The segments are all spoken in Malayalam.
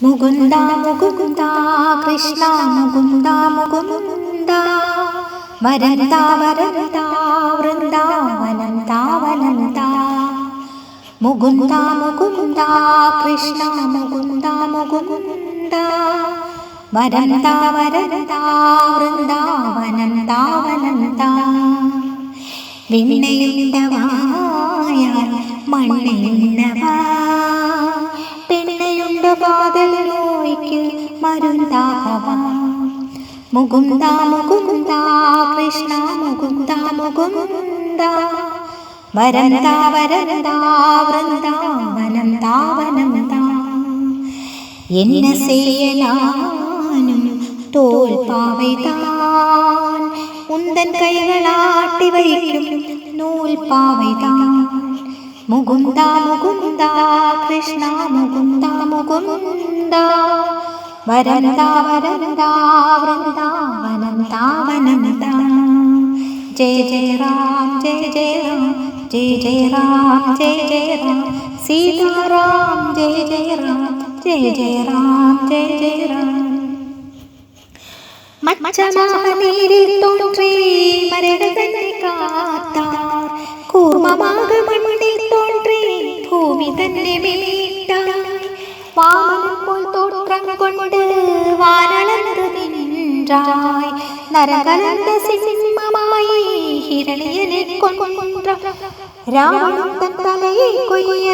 മുകുന്ദ മുകുന്ദ കൃഷ്ണ മുകുന്ദ മുകുന്ദ വരന്ത വരന്ത വൃന്ദാവനം താവനം താ. മുകുന്ദ മുകുന്ദ കൃഷ്ണ മുകുന്ദ മുകുന്ദ വരന്ത വരന്ത വൃന്ദാവനം താവനം താ. വിണ്ണയുണ്ടവായ മണ്ണയുണ്ടവാ പെണ്ണയുണ്ട കാതൽ നോയ്ക്ക് മരുന്നാകവാ. മുകുന്ദ മുകുന്ദ കൃഷ്ണ മുകുന്ദ മുകുന്ദ വരന്ത വരന്ത വൃന്ദാവനം താവനം താ. என்ன செய்யலானும் தோல் பாவைதான் உந்தன் கைகளாட்டி வைக்கும் நூல் பாவைதான். മുകുന്ദ മുകുന്ദ കൃഷ്ണ മുകുന്ദ മുകുന്ദ വരന്ത വരന്ത വൃന്ദാവനം താവനം താ. ജയ ജയ രാം ജയ ജയ രാം ജയ ജയ രാം ജയ ജയ രാം സീതാറാം ജയ ജയ രാം ജയ ജയ രാം ജയ ജയ രാം. മച്ചമാനീരിൽ തോன்றി മരകതന്നെ കാത്താർ കൂർമ്മമാക മണ്ണിൽ തോன்றി ഭൂമി തന്നെ മീട്ടായി. വാമനം പോൽ തോത്രം കൊണ്ട് വാനളന്നു നിன்றாய். നരകലന്ത സിംഹമായി ഹിരണിയനെ കൊன்ற രാവണൻ തൻ തലയെ കൊയ്യ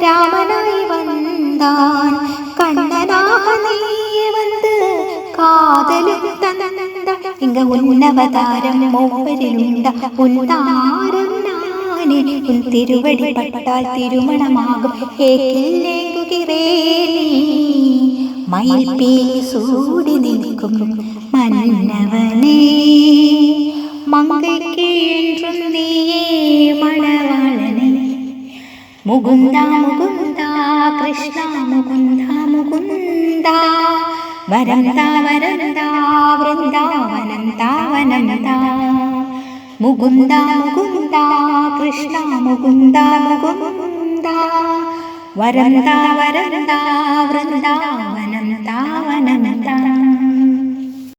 രാമനായി വந்தான். കണ്ണനാக നീയെ வந்து കാതലും തന്നന്ത ഇങ്ങ ഉന്നവതാരം മൂവരിലുണ്ട ഉന്നാരം നാനേ ഉൻ തിരുവടി പട്ടാൽ തിരുമണമാകും ഏകില്ലേകുകിറേ നീ. മയിൽപ്പീലി സൂടി നിൽക്കും മന്നവനേ മങ്കയ്ക്ക് என்றுം നീയേ മണവാളനേ. മുകുന്ദ മുകുന്ദ കൃഷ്ണ മുകുന്ദ മുകുന്ദ വരന്ത വരന്ത വൃന്ദാവനം താവനം താ. മുകുന്ദ മുകുന്ദ കൃഷ്ണ മുകുന്ദ മുകുന്ദ വരന്ത വരന്ത വൃന്ദാവനം താവനം താ.